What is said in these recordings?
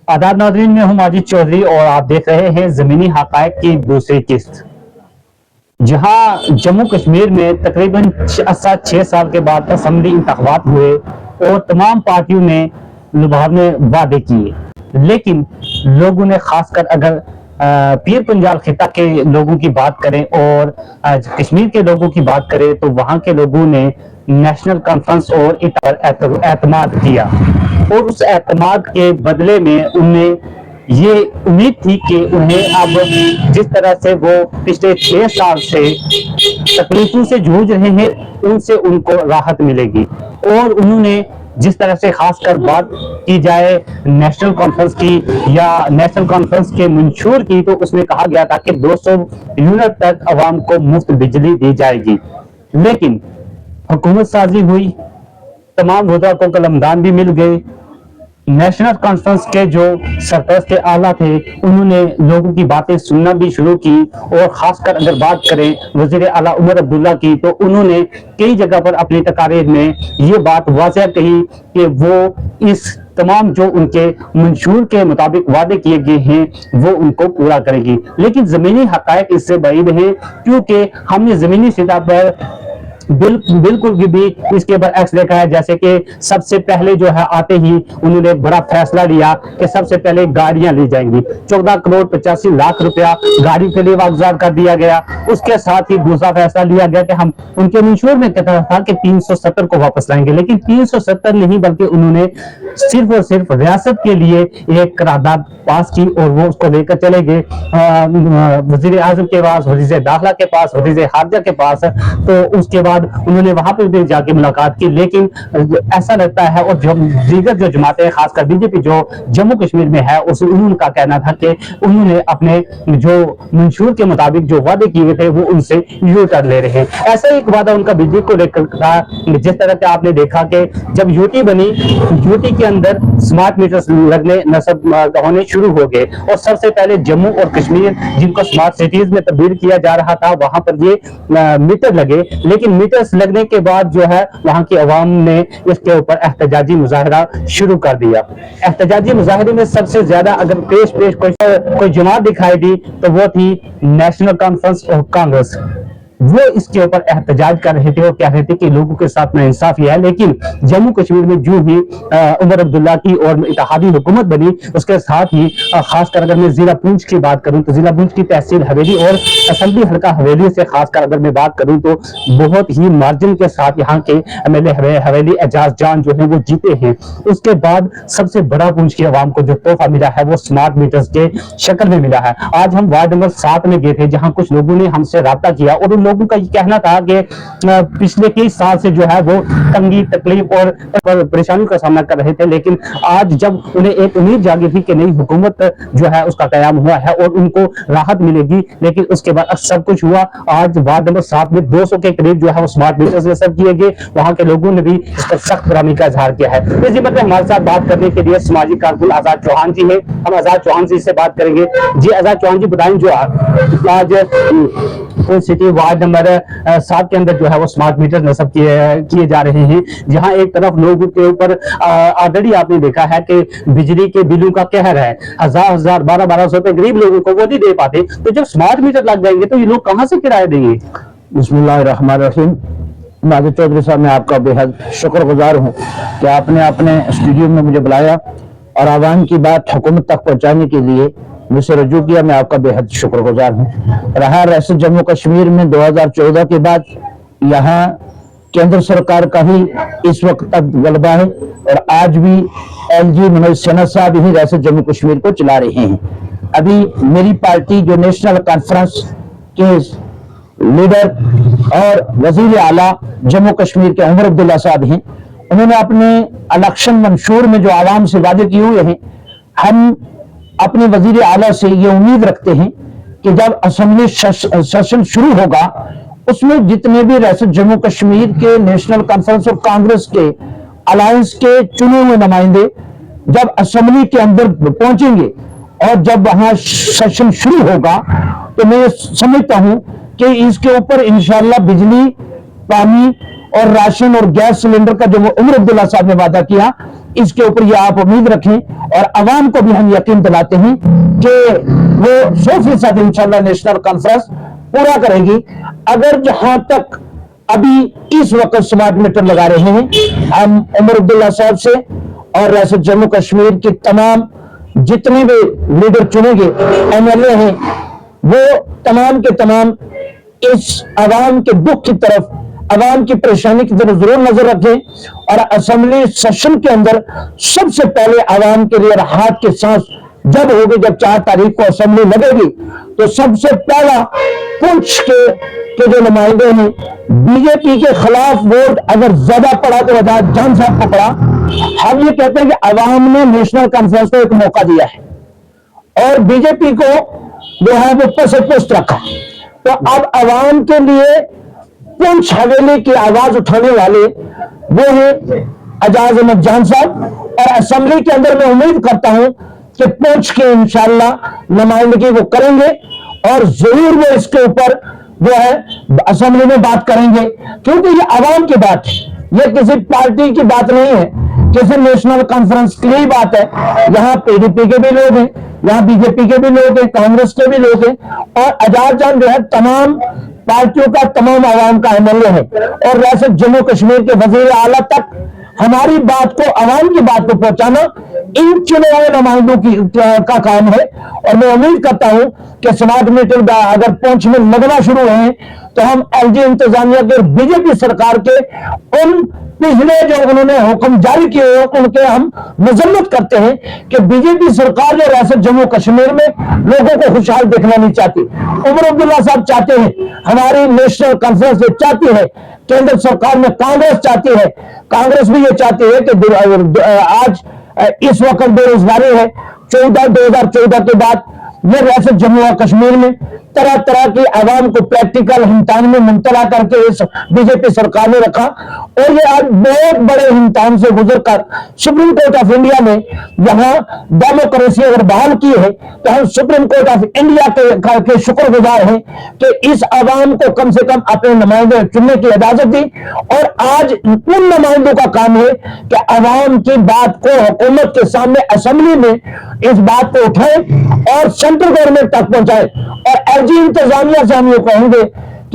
आदाब नाज़रीन, मैं हूं माजिद चौधरी और आप देख रहे हैं ज़मीनी हक़ाइक़ की दूसरी किस्त। जहां जम्मू कश्मीर में तकरीबन 6 साल के बाद असम्बली इंतख़ाबात हुए और तमाम पार्टियों ने लुभावने वादे किए, लेकिन लोगों ने खासकर अगर पीर पंजाल खिता के लोगों की बात करें और कश्मीर के लोगों की बात करें तो वहां के लोगों ने नेशनल कॉन्फ्रेंस और एतमाद किया और उस एतमाद के बदले में उन्हें ये उम्मीद थी कि उन्हें अब जिस तरह से वो पिछले 6 साल से तकलीफों से जूझ रहे हैं उनसे उनको राहत मिलेगी। और उन्होंने जिस तरह से खासकर बात की जाए नेशनल कॉन्फ्रेंस की या नेशनल कॉन्फ्रेंस के मंशूर की, तो उसमें कहा गया था कि 200 यूनिट तक आवाम को मुफ्त बिजली दी जाएगी। लेकिन हुकूमत साजी हुई, तमाम वज़रा को कलमदान भी मिल गए। नेशनल कॉन्फ्रेंस के जो सरपरस्त आला थे उन्होंने लोगों की बातें सुनना भी शुरू की और खासकर अगर बात करें वज़ीर आला उमर अब्दुल्ला की, तो उन्होंने कई जगह पर अपनी तकारीर में ये बात वाज़ह कही कि वो इस तमाम जो उनके मंशूर के मुताबिक वादे किए गए हैं वो उनको पूरा करेगी। लेकिन ज़मीनी हक़ाइक़ इससे बाइद हैं, क्योंकि हमने ज़मीनी सतह पर बिल्कुल भी इसके बरअक्स देखा है। जैसे कि सबसे पहले जो है आते ही उन्होंने बड़ा फैसला लिया कि सबसे पहले गाड़ियां ली जाएंगी। 14 करोड़ 85 लाख रुपया गाड़ी के लिए वागजार कर दिया गया। उसके साथ ही दूसरा फैसला लिया गया कि हम उनके मंशूर में कहता था कि 370 को वापस लाएंगे, लेकिन 370 नहीं बल्कि उन्होंने सिर्फ और सिर्फ रियासत के लिए एक करारदाद पास की और वो उसको लेकर चले गए वजीर आजम के पास, वजीर दाखिला के पास, वजीर खारजा के पास। तो उसके बाद उन्होंने वहां पर भी जाके मुलाकात की। लेकिन ऐसा लगता है और जो दीगर जो जमातें खासकर बीजेपी जो जम्मू कश्मीर में है उनका कहना था कि उन्होंने अपने जो मंशूर के मुताबिक जो वादे किए थे वो उनसे यू टर्न ले रहे हैं। ऐसा एक वादा उनका बिजली को लेकर था। जिस तरह से आपने देखा कि जब यूटी बनी, यूटी के अंदर स्मार्ट मीटर्स लगने नस्ब होने शुरू हो गए और सबसे पहले जम्मू और कश्मीर जिनको स्मार्ट सिटीज में तब्दील किया जा रहा था वहां पर ये मीटर लगे। लेकिन मीटर्स लगने के बाद जो है वहां की अवाम ने इसके ऊपर एहतजाजी मुजाहरा शुरू कर दिया। एहतजाजी मुजाहरे में सबसे ज्यादा अगर पेश कोई जमात दिखाई दी तो वो थी नेशनल कॉन्फ्रेंस ऑफ कांग्रेस। वो इसके ऊपर एहतजाज कर रहे थे और कह रहे थे कि लोगों के साथ नाइंसाफी है। लेकिन जम्मू कश्मीर में जो ही उमर अब्दुल्ला की और इत्तेहादी हुकूमत बनी उसके साथ ही खासकर अगर मैं जिला पुंछ की बात करूं तो जिला पुंछ की तहसील हवेली और असेंबली हल्का हवेली से खासकर अगर मैं बात करूं तो बहुत ही मार्जिन के साथ यहाँ के एमएलए हवेली एजाज जान जो है वो जीते हैं। उसके बाद सबसे बड़ा पुंछ की आवाम को जो तोहफा मिला है वो स्मार्ट मीटर्स के शक्ल में मिला है। आज हम वार्ड नंबर 7 में गए थे जहाँ कुछ लोगों ने हमसे राब्ता किया और उन लोगों का ये कहना था कि पिछले कई साल से जो है वो तंगी तकलीफ और परेशानी का सामना कर रहे थे। लेकिन आज जब उन्हें एक उम्मीद जागी थी कि नई हुकूमत जो है उसका कयाम हुआ है और उनको राहत मिलेगी, लेकिन उसके बाद सब कुछ हुआ। आज वार्ड नंबर 7 में 200 के करीब जो है वो स्मार्ट मीटर्स नस्ब किए गए। वहां के लोगों ने भी इस पर सख्त बरामी का इजहार किया है। इस जिम्मत में हमारे साथ बात करने के लिए समाजी कारकुन आजाद चौहान जी है। हम आजाद चौहान जी से बात करेंगे। जी आजाद चौहान जी बताएं, जो आज सिटी वार्ड नंबर 7 के अंदर जो है वो स्मार्ट मीटर नस्ब किए जा रहे हैं, जहां एक तरफ लोगों के ऊपर ऑलरेडी आपने देखा है कि बिजली के बिलों का कहर है। 1000 1200 रुपए गरीब लोगों को वो नहीं दे पाते। तो जब स्मार्ट मीटर लग जाएंगे तो ये लोग कहां से किराया देंगे? बिस्मिल्लाहिर्रहमानिर्रहीम। माजिद चौधरी साहब, मैं आपका बेहद शुक्रगुजार हूँ कि आपने अपने स्टूडियो में मुझे बुलाया और आवाम की बात हुकूमत तक पहुँचाने के लिए मुझसे रजू किया। मैं आपका बेहद शुक्रगुजार हूँ। रहा रियासत जम्मू कश्मीर में 2014 के बाद यहाँ केंद्र सरकार का ही इस वक्त तक गलबा है और आज भी एलजी मनोज सिन्हा साहब ही रियासत जम्मू कश्मीर को चला रहे हैं। अभी मेरी पार्टी जो नेशनल कॉन्फ्रेंस के लीडर और वजीर आला जम्मू कश्मीर के उमर अब्दुल्ला साहब हैं, उन्होंने अपने इलेक्शन मंशूर में जो आवाम से वादे किए हुए हैं, हम अपने वजीर आला से ये उम्मीद रखते हैं कि जब असेंबली सेशन शुरू होगा उसमें जितने भी रियासत जम्मू कश्मीर के नेशनल कॉन्फ्रेंस और कांग्रेस के अलायंस के चुने हुए नुमाइंदे जब असेंबली के अंदर पहुंचेंगे और जब वहां सेशन शुरू होगा तो मैं समझता हूं कि इसके ऊपर इंशाल्लाह बिजली, पानी और राशन और गैस सिलेंडर का जो उमर अब्दुल्ला साहब ने वादा किया, इसके ऊपर ये आप उम्मीद रखें और अवाम को भी हम यकीन दिलाते हैं कि वो 100% इंशाल्लाह नेशनल कॉन्फ्रेंस पूरा करेगी। अगर जहां तक अभी इस वक्त स्मार्ट मीटर लगा रहे हैं, हम उमर अब्दुल्ला साहब से और रियासत जम्मू कश्मीर के तमाम जितने भी लीडर चुनेंगे MLA हैं, वो तमाम के तमाम इस अवाम के दुख की तरफ, अवाम की परेशानी की तरफ जरूर नजर रखें और असेंबली सेशन के अंदर सबसे पहले अवाम के लिए राहत की सांस जब होगी, जब 4 तारीख को असेंबली लगेगी, तो सबसे पहला पुंछ के जो नुमाइंदे हैं, बीजेपी के खिलाफ वोट अगर ज्यादा पड़ा तो आजाद जान साहब को पड़ा। हम ये कहते हैं कि अवाम ने नेशनल कॉन्फ्रेंस को एक मौका दिया है और बीजेपी को जो है वो पुष्ट रखा। तो अब अवाम के लिए पुंछ हवेली की आवाज उठाने वाले वो है एजाज अहमद जान साहब, और असेंबली के अंदर मैं उम्मीद करता हूं कि पुंछ के इंशाल्लाह नुमाइंदगी वो करेंगे और जरूर वो इसके ऊपर जो है असेंबली में बात करेंगे, क्योंकि ये अवाम की बात है, ये किसी पार्टी की बात नहीं है, किसी नेशनल कॉन्फ्रेंस की ही बात है। यहाँ PDP के भी लोग हैं, यहाँ बीजेपी के भी लोग हैं, कांग्रेस के भी लोग हैं, और एजाज जान जो है तमाम पार्टियों का, तमाम अवाम का MLA है और रियासत जम्मू कश्मीर के वजीर आला तक हमारी बात को, अवाम की बात को पहुंचाना इन चुने हुए नुमाइंदों का काम है। और मैं उम्मीद करता हूं कि स्मार्ट मीटर अगर पुंछ में लगना शुरू है तो हम LG इंतजामिया के और बीजेपी सरकार के उन पिछले जो उन्होंने हुक्म जारी किए उनके हम मजम्मत करते हैं कि बीजेपी सरकार जो रियासत जम्मू कश्मीर में लोगों को खुशहाल देखना नहीं चाहती। उमर अब्दुल्ला साहब चाहते हैं, हमारी नेशनल कॉन्फ्रेंस ये चाहती है, केंद्र सरकार में कांग्रेस चाहती है, कांग्रेस भी ये चाहती है कि आज इस वक्त बेरोजगारी है, 2014 के बाद ये रियासत जम्मू और कश्मीर में तरह तरह की आवाम को प्रैक्टिकल हिमतान में मुबतला करके इस बीजेपी सरकार ने रखा और ये आज बहुत बड़े हिमतान से गुजरकर सुप्रीम कोर्ट ऑफ इंडिया ने यहाँ डेमोक्रेसी अगर बहाल की है तो हम सुप्रीम कोर्ट ऑफ इंडिया के शुक्रगुजार हैं कि इस आवाम को कम से कम अपने नुमाइंदे चुनने की इजाजत दी। और आज उन नुमाइंदों का काम है कि आवाम की बात को हुकूमत के सामने असेंबली में इस बात को उठाए और सेंट्रल गवर्नमेंट तक पहुंचाए। और LG इंतजामिया से हम ये कहेंगे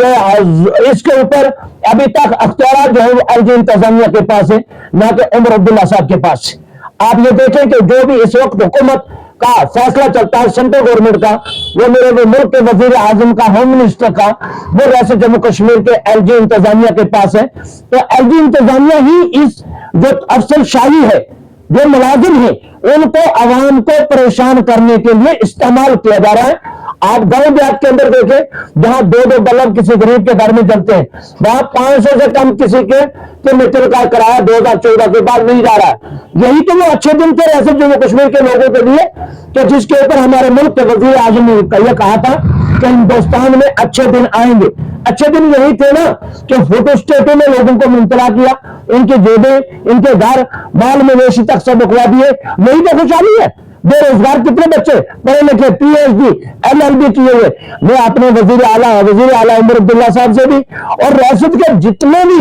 कि इसके ऊपर अभी तक अख्तियार जो है वो LG इंतजामिया के पास है, ना कि उमर अब्दुल्ला साहब के पास है। आप ये देखें कि जो भी इस वक्त हुकूमत का फैसला चलता है सेंट्रल गवर्नमेंट का, वो मेरे मुल्क के वजीर आजम का, होम मिनिस्टर का, वो रियासत जम्मू कश्मीर के LG इंतजामिया के पास है। तो LG इंतजामिया ही इस जो अफसरशाही है, जो मुलाजिम है, उनको आवाम को परेशान करने के लिए इस्तेमाल किया जा रहा है। आप गांव देहात के अंदर देखें जहां 2-2 बल्ब किसी गरीब के घर में जलते हैं, वहां 500 से कम किसी के मीटर का किराया 2014 के बाद नहीं जा रहा है। यही तो वो अच्छे दिन थे रियासत जम्मू कश्मीर के लोगों के लिए कि जिसके ऊपर हमारे मुल्क के वजीर आजम ने कहा था कि हिंदुस्तान में अच्छे दिन आएंगे। अच्छे दिन यही थे ना कि फोटोस्टेटों में लोगों को मुबतला किया, इनके जेबें, इनके घर, माल मवेशी तक सब उखवा दिए। यही तो खुशहाली है। बेरोजगार कितने बच्चे पढ़े लिखे PhD LLB किए हुए, मैं अपने वजीर आला उमर अब्दुल्ला साहब से भी और रियासत के जितने भी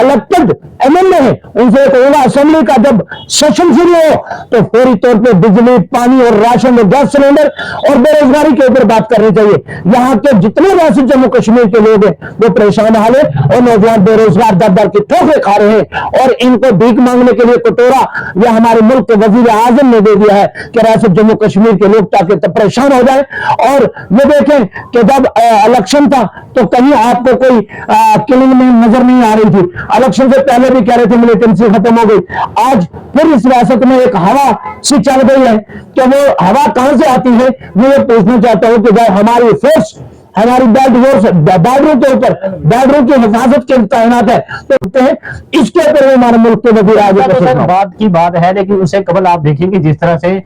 इलेक्टेड MLA हैं उनसे कहूंगा असेंबली का जब सेशन शुरू हो तो फौरी तौर पे बिजली, पानी और राशन और गैस सिलेंडर और बेरोजगारी के ऊपर बात करनी चाहिए। यहाँ के जितने रियासत जम्मू कश्मीर के लोग हैं वो परेशान हाल है और नौजवान बेरोजगार दर की ठोकरें खा रहे हैं और इनको भीख मांगने के लिए कटोरा यह हमारे मुल्क के वजीर आजम ने दे दिया है कि रियासत जम्मू कश्मीर के लोग ताकि परेशान हो जाए। और ये देखें कि जब इलेक्शन था तो कहीं आपको कोई किलिंग में नजर नहीं आ रही थी। इलेक्शन से पहले भी कह रहे थे मिलिटेंसी खत्म हो गई। आज फिर इस रियासत में एक हवा सी चल गई है कि वो हवा कहां से आती है मैं ये पूछना चाहता हूं कि भाई हमारी फोर्स, हमारी बॉर्डरों के ऊपर, बॉर्डरों की हिफाजत के तैनात है तो इसके ऊपर हमारे मुल्क के वजीर आजम बात की बात है। लेकिन उससे कबल आप देखेंगे जिस तरह से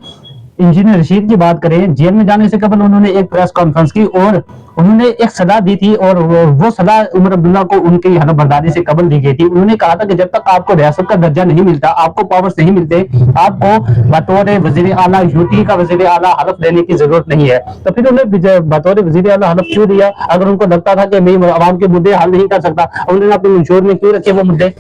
इंजीनियर रशीद की बात करें, जेल में जाने से कबल उन्होंने एक प्रेस कॉन्फ्रेंस की और उन्होंने एक सलाह दी थी और वो सलाह उमर अब्दुल्ला को उनकी हलफ बर्दारी से कबल दी गई थी। उन्होंने कहा था कि जब तक आपको रियासत का दर्जा नहीं मिलता, आपको पावर्स नहीं मिलते, आपको बतौर वजीर आला यूटी का वजीर आला हलफ देने की जरूरत नहीं है। तो फिर उन्होंने बतौर वजीर आला हलफ क्यों दिया? अगर उनको लगता था कि मैं आवाम के मुद्दे हल नहीं कर सकता, उन्होंने अपने मंशूर में क्यों रखे वो मुद्दे?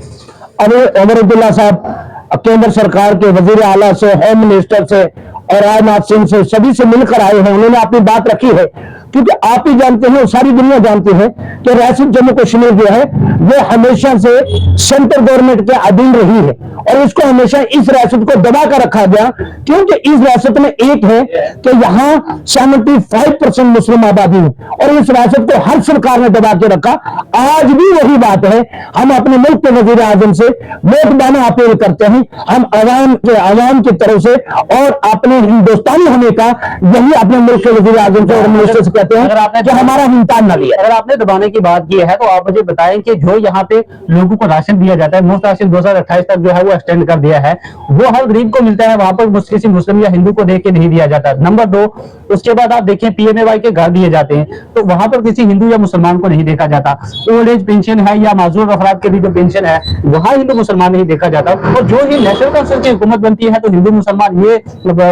अरे उमर अब्दुल्ला साहब केंद्र सरकार के वजीर आला से, होम मिनिस्टर से और राजनाथ सिंह से, सभी से मिलकर आए हैं। उन्होंने अपनी बात रखी है, क्योंकि आप ही जानते हैं, सारी दुनिया जानती है कि रियासत जम्मू कश्मीर जो है वो हमेशा से सेंट्रल गवर्नमेंट के अधीन रही है और इसको हमेशा इस रियासत को दबा कर रखा गया, क्योंकि इस रियासत में एक है कि यहाँ 75% मुस्लिम आबादी है और इस रियासत को हर सरकार ने दबा के रखा। आज भी वही बात है। हम अपने मुल्क के वजीर आजम से वोट दाना अपील करते हैं, हम आवाम की तरफ से और अपने हिंदुस्तानी होने का यही अपने मुल्क के वजीर आजम से और मिनिस्टर से कहते हैं कि हमारा हिंदुस्तान न लिया। अगर आपने दबाने की बात की है तो आप मुझे बताएं कि जो यहाँ पे लोगों को राशन दिया जाता है, मुफ्त राशन 2028 तक जो है वो एक्सटेंड कर दिया है, वो हर गरीब को मिलता है, वहां पर किसी मुस्लिम या हिंदू को देख के नहीं दिया जाता। नंबर 2, उसके बाद आप देखें PMAY के घर दिए जाते हैं तो वहां पर किसी हिंदू या मुसलमान को नहीं देखा जाता। ओल्ड एज पेंशन है या माजूर अफराद के लिए जो पेंशन है वहां हिंदू मुसलमान नहीं देखा जाता। और जो ही नेशनल काउंसिल की हुकूमत बनती है तो हिंदू मुसलमान ये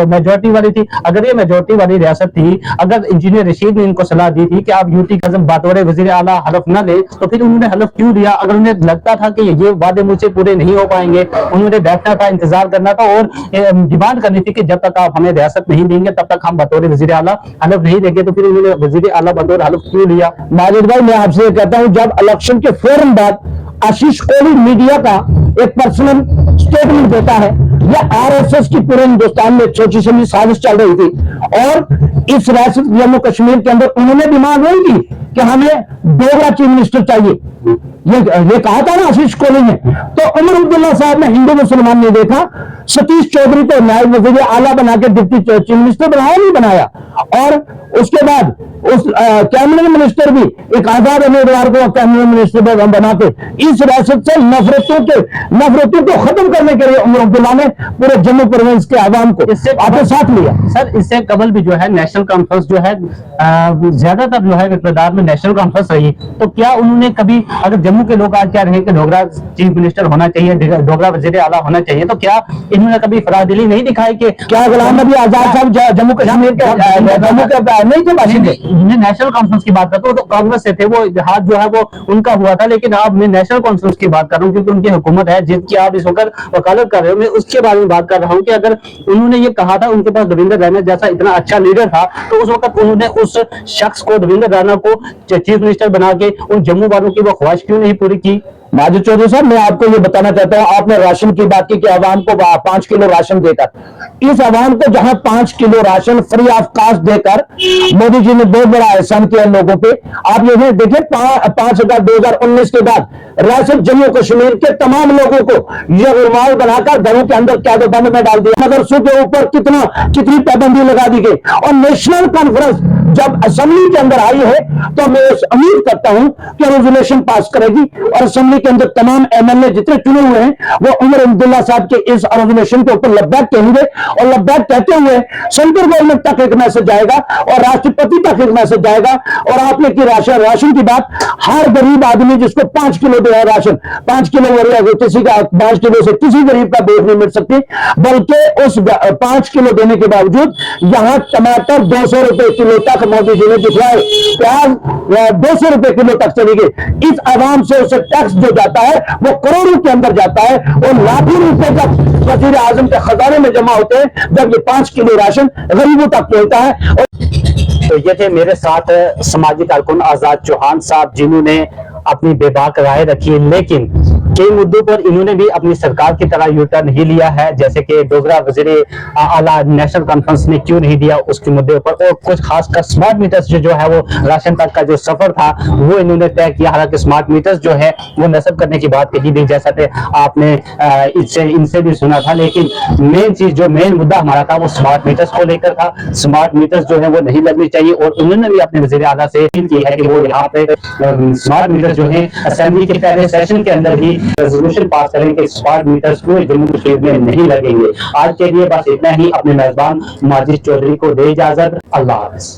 मेजोरिटी वाली थी। अगर ये मेजोरिटी वाली रियासत थी, अगर इंजीनियर रशीद ने इनको सलाह दी थी कि आप यूटी का बतौर वजीर आला हलफ न ले, तो फिर उन्होंने हलफ क्यों दिया? अगर उन्हें लगता था कि ये वादे मुझसे पूरे नहीं हो पाएंगे, उन्होंने बैठना था, इंतजार करना था और डिमांड करनी थी कि जब तक आप हमें रियासत नहीं देंगे तब तक हम बतौर वजीर आला हलफ नहीं देंगे। तो फिर उन्होंने वजीर आला बतौर हलफ क्यों लिया? माजिद भाई, मैं आपसे कहता हूं, जब इलेक्शन के फौरन बाद आशीष कोहली मीडिया का एक पर्सनल स्टेटमेंट देता है, यह RSS की पूरे हिंदुस्तान में छोटी सी साजिश चल रही थी और इस रियासत जम्मू कश्मीर के अंदर उन्होंने डिमांड नहीं की कि हमें डोगरा चीफ मिनिस्टर चाहिए, ये कहा था ना आशीष कोहली ने। तो उमर अब्दुल्ला साहब ने हिंदू मुसलमान नहीं देखा, सतीश चौधरी को नायब वजीर आला बना के डिप्टी चीफ मिनिस्टर बनाया नहीं बनाया, और उसके बाद उस कैबिनेट मिनिस्टर भी एक आजाद उम्मीदवार को कैबिनेट मिनिस्टर बना के इस रियासत से नफरतों को खत्म करने के लिए उमर अब्दुल्ला ने पूरे जम्मू प्रोविंस के आवाम को अपने साथ लिया। सर, इससे कबल भी जो है नेशनल कॉन्फ्रेंस जो है ज्यादातर जो है इक़्तिदार में नेशनल कॉन्फ्रेंस रही, तो क्या उन्होंने कभी, अगर जम्मू के लोग आज क्या रहे कि डोगरा चीफ मिनिस्टर होना चाहिए, डोगरा वजीर आला होना चाहिए, तो क्या इन्होंने कभी फरादिली नहीं दिखाई कि क्या गुलाम नबी आजाद साहब जम्मू कश्मीर के नहीं थे बाशिंदे? नेशनल कॉन्फ्रेंस की बात करता हूँ तो कांग्रेस से थे, वो हाथ जो है वो उनका हुआ था, लेकिन अब मैं नेशनल कॉन्फ्रेंस की बात कर रहा हूँ क्योंकि उनकी हुकूमत है जिसकी आप इस वक्त वकालत कर रहे हो। मैं उसके बारे में बात कर रहा हूँ कि अगर उन्होंने ये कहा था उनके पास देवेंद्र रैना जैसा इतना अच्छा लीडर था, तो उस वक्त उन्होंने उस शख्स को, देवेंद्र रैना को चीफ मिनिस्टर बना के उन जम्मू वालों की वो ख्वाहिश क्यों नहीं पूरी की? माजिद चौधरी साहब, मैं आपको ये बताना चाहता हूँ, आपने राशन की बात की कि आवाम को 5 किलो राशन देकर, इस आवाम को जहां 5 kilo ration free of cost देकर मोदी जी ने बहुत बड़ा एहसान किया लोगों पे। आप ये देखिए 2019 के बाद रियासत जम्मू कश्मीर के तमाम लोगों को ये रुमाल बनाकर घरों के अंदर क्या बंद में डाल दिया, मदरसों के ऊपर कितनी पाबंदी लगा दी गई। और नेशनल कॉन्फ्रेंस जब असेंबली के अंदर आई है तो मैं उम्मीद करता हूं कि रेजोल्यूशन पास करेगी और असेंबली के अंदर तमाम MLA जितने चुने हुए हैं वो उमर अब्दुल्ला साहब के इस रेजोल्यूशन के ऊपर लब्बैक कहेंगे, और लब्बैक कहते हुए सेंट्रल गवर्नमेंट तक एक मैसेज जाएगा और राष्ट्रपति तक एक मैसेज जाएगा। और आपने की राशन की बात, हर गरीब आदमी जिसको 5 किलो दे राशन, 5 किलो किसी का 5 किलो से किसी गरीब का पेट नहीं मिल सकती, बल्कि उस 5 किलो देने के बावजूद यहाँ टमाटर 200 रुपए किलो तक मोदी जी ने दिखलाए, प्याज 200 रुपए किलो तक चली गई। इस आवाम से उसे टैक्स जो जाता है वो करोड़ों के अंदर जाता है और लाखों रुपए तक वजीर आजम के खजाने में जमा होते हैं जब ये 5 किलो राशन गरीबों तक पहुंचता है। तो ये थे मेरे साथ समाजी कारकुन आजाद चौहान साहब, जिन्होंने अपनी बेबाक राय रखी है, लेकिन कई मुद्दों पर इन्होंने भी अपनी सरकार की तरह यू टर्न नहीं लिया है, जैसे कि डोगरा वजीर आला नेशनल कॉन्फ्रेंस ने क्यों नहीं दिया उसके मुद्दे पर, और कुछ खासकर स्मार्ट मीटर्स जो है वो राशन तक का जो सफर था वो इन्होंने तय किया। हालांकि स्मार्ट मीटर्स जो है वो नस्ब करने की बात कही नहीं, जैसा कि आपने इनसे भी सुना था, लेकिन मेन चीज जो मेन मुद्दा हमारा था वो स्मार्ट मीटर्स को लेकर था। स्मार्ट मीटर्स जो है वो नहीं लगनी चाहिए और उन्होंने भी अपने वजीर आला से अपील की है कि वो यहाँ पे स्मार्ट मीटर जो है असेंबली के पहले सेशन के अंदर ही रेजोल्यूशन पास करें कि स्मार्ट मीटर्स पूरे जम्मू कश्मीर में नहीं लगेंगे। आज के लिए बस इतना ही। अपने मेजबान माजिद चौधरी को दे इजाजत। अल्लाह हाफ़िज़।